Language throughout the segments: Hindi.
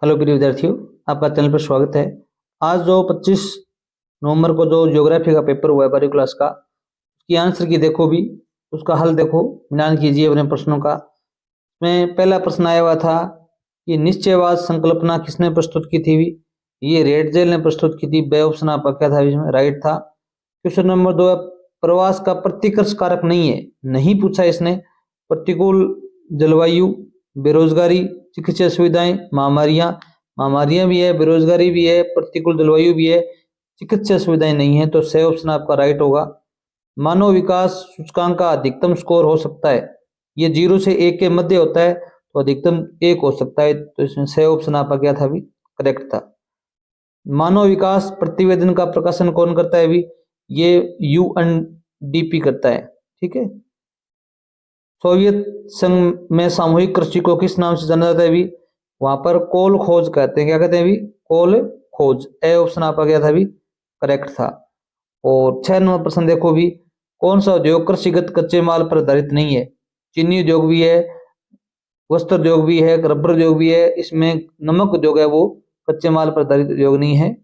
हेलो प्रिय विद्यार्थियों, आपका चैनल पर स्वागत है। आज जो 25 नवंबर को जो ज्योग्राफी का पेपर हुआ है 12वीं क्लास का, उसकी आंसर की देखो भी, उसका हल देखो, मिलान कीजिए अपने प्रश्नों का। इसमें पहला प्रश्न आया हुआ था कि निश्चयवाद संकल्पना किसने प्रस्तुत की थी? ये रेडजेल ने प्रस्तुत की थी। बे ऑप्शन आपका क्या था? इसमें राइट था। क्वेश्चन नंबर 2 है, प्रवास का प्रतिकर्ष कारक नहीं है, नहीं पूछा इसने। प्रतिकूल जलवायु, बेरोजगारी, चिकित्सा सुविधाएं, महामारियां भी है, बेरोजगारी भी है, प्रतिकूल जलवायु भी है, चिकित्सा सुविधाएं नहीं है, तो सही ऑप्शन आपका राइट होगा। मानव विकास सूचकांक का अधिकतम स्कोर हो सकता है, ये 0 से 1 के मध्य होता है, तो अधिकतम 1 हो सकता है, तो इसमें सही ऑप्शन आपका क्या था? अभी करेक्ट था। मानव विकास प्रतिवेदन का प्रकाशन कौन करता है? अभी ये यूएनडीपी करता है। ठीक है। सोवियत संघ में सामूहिक कृषि को किस नाम से जाना जाता है? अभी वहां पर कोल खोज कहते हैं। क्या कहते हैं? अभी कोल खोज। ए ऑप्शन आपका क्या था? अभी करेक्ट था। और 6 नंबर प्रश्न देखो भी, कौन सा उद्योग कृषिगत कच्चे माल पर आधारित नहीं है? चीनी उद्योग भी है, वस्त्र उद्योग भी है, रबर उद्योग भी है, इसमें नमक उद्योग है वो कच्चे माल पर आधारित उद्योग नहीं है।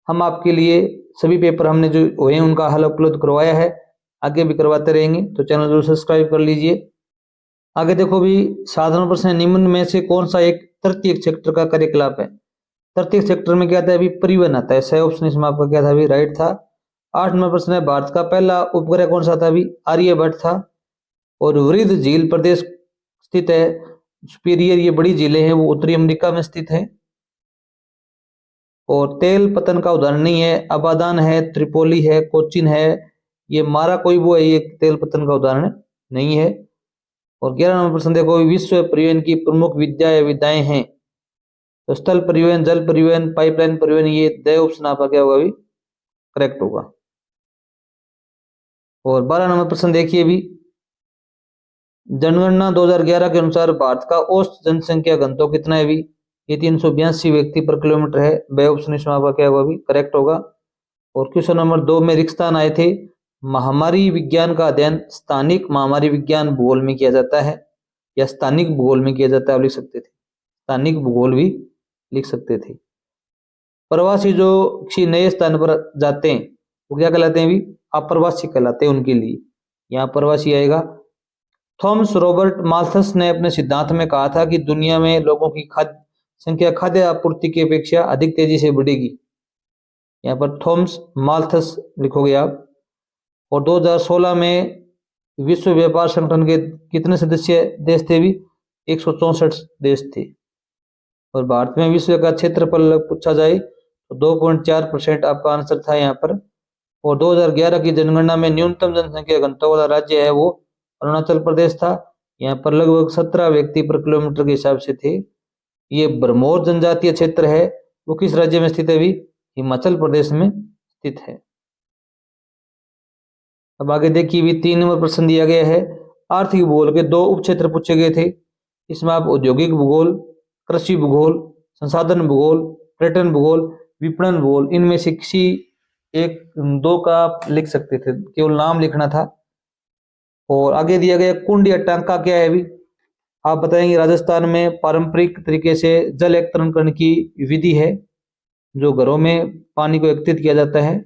हम आपके लिए सभी पेपर हमने जो हुए हैं उनका हल उपलब्ध करवाया है, आगे भी करवाते रहेंगे, तो चैनल जरूर सब्सक्राइब कर लीजिए। आगे देखो भी, साधारण प्रश्न, निम्न में से कौन सा एक तृतीय सेक्टर का कार्यकलाप है? तृतीय सेक्टर में क्या आता है? अभी परिवहन आता है। सही ऑप्शन इसमें आपका क्या था? अभी राइट था। 8 नंबर प्रश्न है, भारत का पहला उपग्रह कौन सा था? अभी आर्यभट्ट था। और वृद्ध झील प्रदेश स्थित है, सुपीरियर, ये बड़ी झीलें हैं, वो उत्तरी अमेरिका में स्थित है। और तेल पतन का उदाहरण नहीं है, अबादान है, त्रिपोली है, कोचीन है, ये माराकोइबो है, ये तेल पतन का उदाहरण नहीं है। और 11 नंबर प्रश्न देखो, विश्व परिवहन की प्रमुख विद्या या विधाएं हैं, तो स्थल परिवहन, जल परिवहन, पाइपलाइन परिवहन, ये द ऑप्शन आपका क्या होगा? अभी करेक्ट होगा। और 12 नंबर प्रश्न देखिए भी, जनगणना 2011 के अनुसार भारत का औसत जनसंख्या घनत्व कितना है? अभी ये 382 व्यक्ति पर किलोमीटर है। ब ऑप्शन इसमें आपका क्या होगा? अभी करेक्ट होगा। और क्वेश्चन नंबर 2 में रिक्तस्थान आए थे, महामारी विज्ञान का अध्ययन स्थानिक महामारी विज्ञान भूगोल में किया जाता है या स्थानिक भूगोल में किया जाता है? आप लिख सकते थे, स्थानिक भूगोल भी लिख सकते थे। प्रवासी जो किसी नए स्थान पर जाते हैं वो क्या कहलाते हैं? अभी अप्रवासी कहलाते हैं उनके लिए, यहाँ प्रवासी आएगा। थॉमस रॉबर्ट माल्थस ने अपने सिद्धांत में कहा था कि दुनिया में लोगों की खाद्य संख्या खाद्य आपूर्ति की अपेक्षा अधिक तेजी से बढ़ेगी। यहाँ पर थॉमस माल्थस लिखोगे आप। और 2016 में विश्व व्यापार संगठन के कितने सदस्य देश थे? भी 164 देश थे। और भारत में विश्व का क्षेत्रफल पूछा जाए तो 2.4% आपका आंसर था यहाँ पर। और 2011 की जनगणना में न्यूनतम जनसंख्या घनत्व वाला राज्य है वो अरुणाचल प्रदेश था। यहाँ पर लगभग 17 व्यक्ति पर किलोमीटर के हिसाब से थे। ये भरमौर जनजातीय क्षेत्र है, वो किस राज्य में स्थित है? भी हिमाचल प्रदेश में स्थित है। अब आगे देखिए भी, 3 नंबर प्रश्न दिया गया है, आर्थिक भूगोल के 2 उप क्षेत्र पूछे गए थे। इसमें आप औद्योगिक भूगोल, कृषि भूगोल, संसाधन भूगोल, पर्यटन भूगोल, विपणन भूगोल, इनमें से किसी एक 2 का आप लिख सकते थे, केवल नाम लिखना था। और आगे दिया गया कुंड या टांका क्या है? अभी आप बताएंगे। राजस्थान में पारंपरिक तरीके से जल एकत्रीकरण करने की विधि है, जो घरों में पानी को एकत्रित किया जाता है,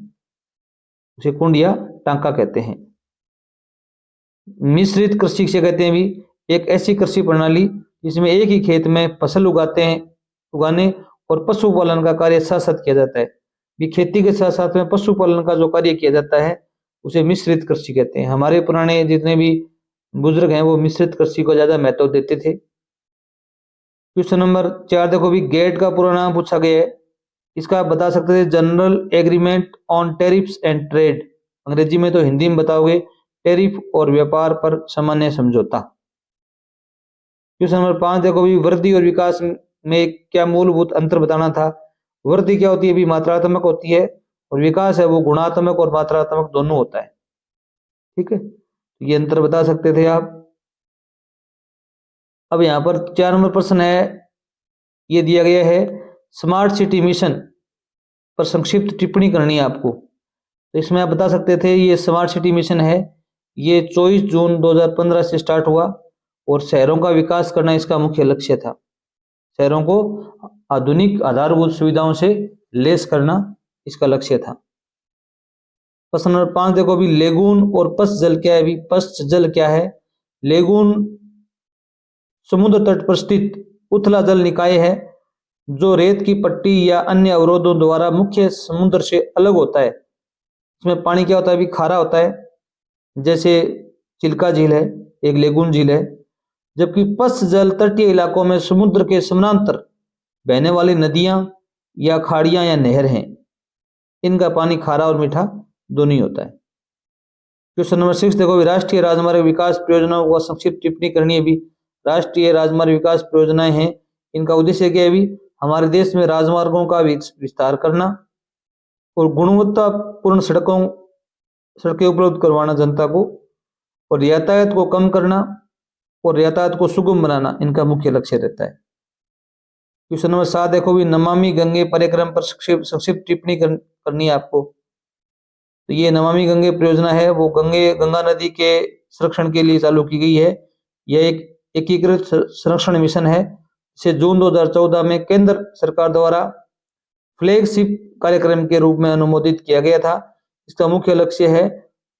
उसे कुंड या टांका कहते हैं। मिश्रित कृषि से कहते हैं भी एक ऐसी कृषि प्रणाली जिसमें एक ही खेत में फसल उगाने और पशुपालन का कार्य साथ साथ किया जाता है। भी खेती के साथ साथ में पशुपालन का जो कार्य किया जाता है उसे मिश्रित कृषि कहते हैं। हमारे पुराने जितने भी बुजुर्ग हैं वो मिश्रित कृषि को ज्यादा महत्व देते थे। क्वेश्चन नंबर 4 देखो भी, गेट का पूरा नाम पूछा गया है, इसका आप बता सकते थे general agreement on tariffs and trade, अंग्रेजी में तो हिंदी में बताओगे टैरिफ और व्यापार पर सामान्य समझौता। क्वेश्चन नंबर 5 देखो भी, वृद्धि और विकास में क्या मूलभूत अंतर बताना था? वृद्धि क्या होती है? भी मात्रात्मक होती है, और विकास है वो गुणात्मक और मात्रात्मक दोनों होता है। ठीक है, ये अंतर बता सकते थे आप। अब यहाँ पर 4 नंबर प्रश्न है, ये दिया गया है, स्मार्ट सिटी मिशन पर संक्षिप्त टिप्पणी करनी है आपको। तो इसमें आप बता सकते थे, ये स्मार्ट सिटी मिशन है, ये 24 जून 2015 से स्टार्ट हुआ और शहरों का विकास करना इसका मुख्य लक्ष्य था। शहरों को आधुनिक आधारभूत सुविधाओं से लेस करना इसका लक्ष्य था। प्रश्न नंबर 5 देखो अभी, लेगून और पश्च जल क्या है? अभी पश्च जल क्या है? लेगून समुद्र तट पर स्थित उथला जल निकाय है जो रेत की पट्टी या अन्य अवरोधों द्वारा मुख्य समुद्र से अलग होता है। इसमें पानी क्या होता है? अभी खारा होता है, जैसे चिल्का झील है, एक लेगून झील है। जबकि पश्च जल तटीय इलाकों में समुद्र के समानांतर बहने वाली नदियां या खाड़ियां या नहर हैं। इनका पानी खारा और मीठा दोनों ही होता है। क्वेश्चन नंबर 6 देखो, राष्ट्रीय राजमार्ग विकास परियोजनाओं को संक्षिप्त टिप्पणी करनी है। भी राष्ट्रीय राजमार्ग विकास परियोजनाएं हैं, इनका उद्देश्य क्या है? भी हमारे देश में राजमार्गों का विस्तार करना और गुणवत्तापूर्ण सड़कें उपलब्ध करवाना जनता को, और यातायात को कम करना और यातायात को सुगम बनाना इनका मुख्य लक्ष्य रहता है। क्वेश्चन नंबर 7 देखो भी, नमामि गंगे कार्यक्रम पर संक्षिप्त टिप्पणी करनी है आपको। तो ये नमामि गंगे परियोजना है, वो गंगा नदी के संरक्षण के लिए चालू की गई है। यह एक एकीकृत संरक्षण मिशन है, इसे जून 2014 में केंद्र सरकार द्वारा फ्लैगशिप कार्यक्रम के रूप में अनुमोदित किया गया था। इसका मुख्य लक्ष्य है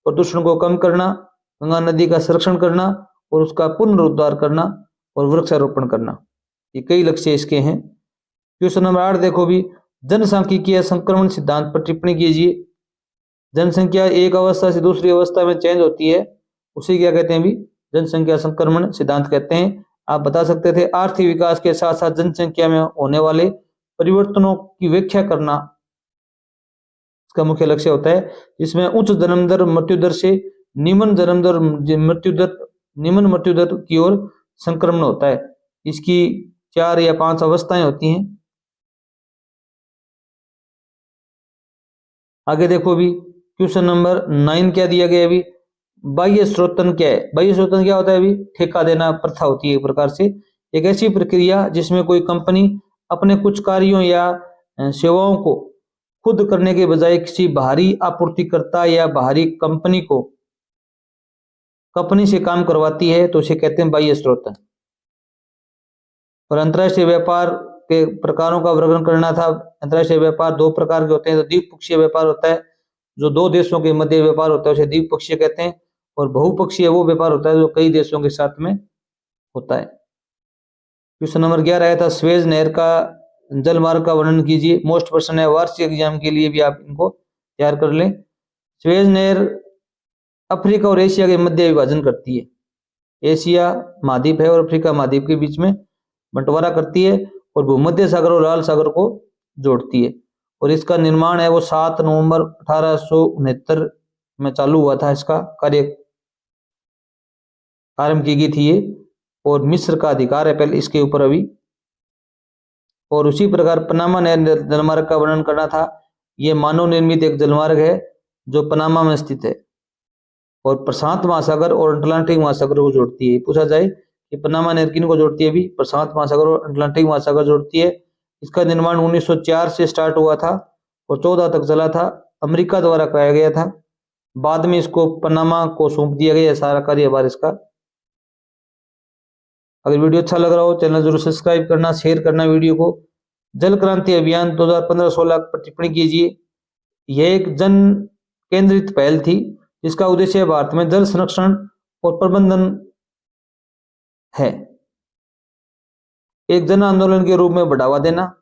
प्रदूषण को कम करना, गंगा नदी का संरक्षण करना और उसका पुनरुद्धार करना और वृक्षारोपण करना। ये कई लक्ष्य इसके हैं। क्वेश्चन नंबर 8 देखो भी, जनसांख्यिकीय संक्रमण सिद्धांत पर टिप्पणी कीजिए। जनसंख्या एक अवस्था से दूसरी अवस्था में चेंज होती है, उसे क्या कहते हैं? भी जनसंख्या संक्रमण सिद्धांत कहते हैं। आप बता सकते थे आर्थिक विकास के साथ साथ जनसंख्या में होने वाले परिवर्तनों की व्याख्या करना इसका मुख्य लक्ष्य होता है, जिसमें उच्च जन्म दर मृत्यु दर से निम्न मृत्यु दर की ओर संक्रमण होता है। इसकी 4 या 5 अवस्थाएं होती हैं। आगे देखो भी, क्वेश्चन नंबर 9 क्या दिया गया है? अभी बाह्य स्रोतन क्या है? बाह्य स्रोतन क्या होता है? अभी ठेका देना प्रथा होती है एक प्रकार से, एक ऐसी प्रक्रिया जिसमें कोई कंपनी अपने कुछ कार्यों या सेवाओं को खुद करने के बजाय किसी बाहरी आपूर्तिकर्ता या बाहरी कंपनी से काम करवाती है, तो उसे कहते हैं बाह्य स्रोतन। और अंतर्राष्ट्रीय व्यापार के प्रकारों का वर्णन करना था। अंतर्राष्ट्रीय व्यापार 2 प्रकार के होते हैं। तो द्विपक्षीय व्यापार होता है, जो 2 देशों के मध्य व्यापार होता है, उसे द्विपक्षीय कहते हैं। और बहुपक्षीय वो व्यापार होता है जो कई देशों के साथ में होता है। क्वेश्चन नंबर 11 आया था, स्वेज नहर का जल मार्ग का वर्णन कीजिए। मोस्ट प्रश्न है, वार्षिक एग्जाम के लिए भी आप इनको तैयार कर लें। स्वेज नहर अफ्रीका और एशिया के मध्य विभाजन करती है। एशिया महाद्वीप है और अफ्रीका महाद्वीप के बीच में बंटवारा करती है और भूमध्य सागर और लाल सागर को जोड़ती है। और इसका निर्माण है वो 7 नवंबर 1869 में चालू हुआ था। इसका कार्य आरंभ की गई थी ये, और मिस्र का अधिकार है पहले इसके ऊपर अभी। और उसी प्रकार पनामा नहर जलमार्ग का वर्णन करना था। ये मानव निर्मित एक जलमार्ग है जो पनामा में स्थित है और प्रशांत महासागर और अटलांटिक महासागर को जोड़ती है। पूछा जाए कि पनामा नहर किन को जोड़ती है? भी प्रशांत महासागर और अटलांटिक महासागर जोड़ती है। इसका निर्माण 1904 से स्टार्ट हुआ था और 14 तक चला था। अमेरिका द्वारा कराया गया था, बाद में इसको पनामा को सौंप दिया गया सारा कार्यभार इसका। अगर वीडियो अच्छा लग रहा हो चैनल जरूर सब्सक्राइब करना, शेयर करना वीडियो को। जल क्रांति अभियान 2015-16 पर टिप्पणी कीजिए। यह एक जन केंद्रित पहल थी जिसका उद्देश्य भारत में जल संरक्षण और प्रबंधन है, एक जन आंदोलन के रूप में बढ़ावा देना,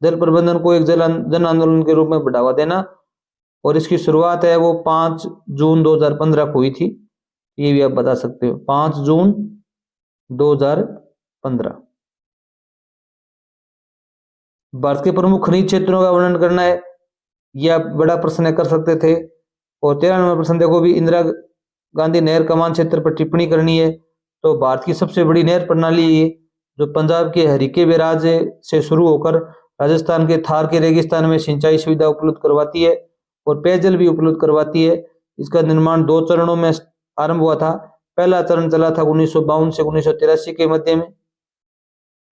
जल प्रबंधन को एक जन आंदोलन के रूप में बढ़ावा देना। और इसकी शुरुआत है वो 5 जून 2015 को हुई थी। ये भी आप बता सकते हो, 5 जून 2015। भारत के प्रमुख खनिज क्षेत्रों का वर्णन करना है, यह आप बड़ा प्रश्न कर सकते थे। और 13 नंबर प्रश्न देखो भी, इंदिरा गांधी नहर कमान क्षेत्र पर टिप्पणी करनी है। तो भारत की सबसे बड़ी नहर प्रणाली ये, जो पंजाब के हरिके बैराज से शुरू होकर राजस्थान के थार के रेगिस्तान में सिंचाई सुविधा उपलब्ध करवाती है और पेयजल भी उपलब्ध करवाती है। इसका निर्माण 2 चरणों में आरंभ हुआ था। पहला चरण चला था 1952 से 1983 के मध्य में।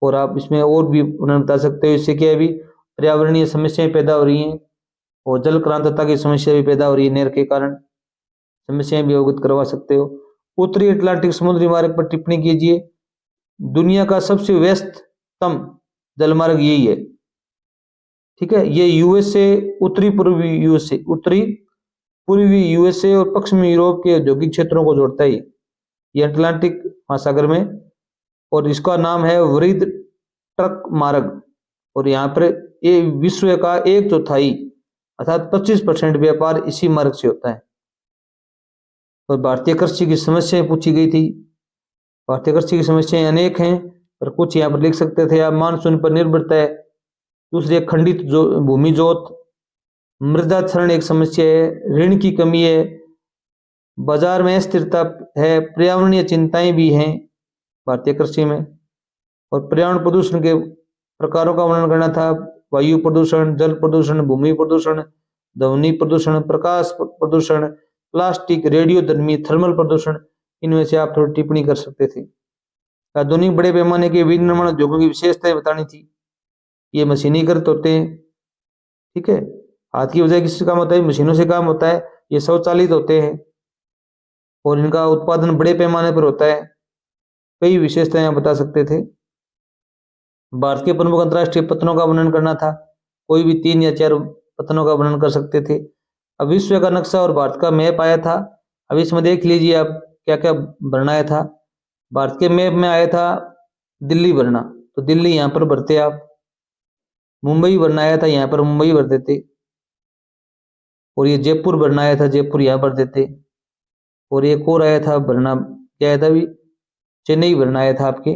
और आप इसमें और भी उन्हें बता सकते हो, इससे क्या भी पर्यावरणीय समस्याएं पैदा हो रही हैं और जल क्रांतता की समस्या भी पैदा हो रही है। नहर के कारण समस्याएं भी अवगत करवा सकते हो। उत्तरी अटलांटिक समुद्री मार्ग पर टिप्पणी कीजिए। दुनिया का सबसे व्यस्ततम जलमार्ग यही है। ठीक है, ये यूएसए, उत्तरी पूर्वी यूएसए, उत्तरी पूर्वी यूएसए और पश्चिमी यूरोप के औद्योगिक क्षेत्रों को जोड़ता है ये अटलांटिक महासागर में। और इसका नाम है वृहद ट्रक मार्ग। और यहाँ पर ये विश्व का 1/4 अर्थात 25% व्यापार इसी मार्ग से होता है। और भारतीय कृषि की समस्याएं पूछी गई थी। भारतीय कृषि की समस्याएं अनेक हैं, पर कुछ यहाँ पर लिख सकते थे आप। मानसून पर निर्भरता है, दूसरी खंडित भूमि जोत, मृदा क्षरण एक समस्या है, ऋण की कमी है, बाजार में अस्थिरता है, पर्यावरणीय चिंताएं भी हैं भारतीय कृषि में। और पर्यावरण प्रदूषण के प्रकारों का वर्णन करना था। वायु प्रदूषण, जल प्रदूषण, भूमि प्रदूषण, ध्वनि प्रदूषण, प्रकाश प्रदूषण, प्लास्टिक, रेडियोधर्मी, थर्मल प्रदूषण, इनमें से आप थोड़ी टिप्पणी कर सकते थे। आधुनिक बड़े पैमाने के विनिर्माण उद्योगों की विशेषताएं बतानी थी। ये मशीनीकृत होते हैं। ठीक है, हाथ की बजाय किससे काम होता है? मशीनों से काम होता है। ये स्वचालित होते हैं और इनका उत्पादन बड़े पैमाने पर होता है। कई विशेषताएं आप बता सकते थे। भारत के प्रमुख अंतर्राष्ट्रीय पत्तनों का वर्णन करना था। कोई भी 3 या 4 पत्तनों का वर्णन कर सकते थे। अब विश्व का नक्शा और भारत का मैप आया था। अब इसमें देख लीजिए आप क्या क्या भरना आया था। भारत के मैप में आया था दिल्ली भरना, तो दिल्ली यहाँ पर भरते आप। मुंबई भरना आया था, यहाँ पर मुंबई भर देते। और ये जयपुर भरना आया था, जयपुर यहाँ भर देते। और एक और आया था भरना, क्या आया था भी, चेन्नई भरना आया था आपके,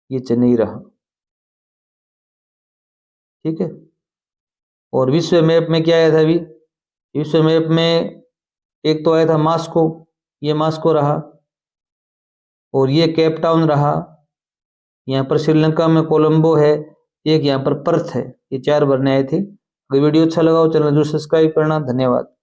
ये चेन्नई रहा। ठीक है, और विश्व मैप में क्या आया था अभी? विश्व मैप में एक तो आया था मास्को, ये मास्को रहा। और ये केप टाउन रहा। यहाँ पर श्रीलंका में कोलंबो है। एक यहाँ पर पर्थ है। ये 4 भरने आए थे। अगर वीडियो अच्छा लगा हो चैनल जरूर सब्सक्राइब करना। धन्यवाद।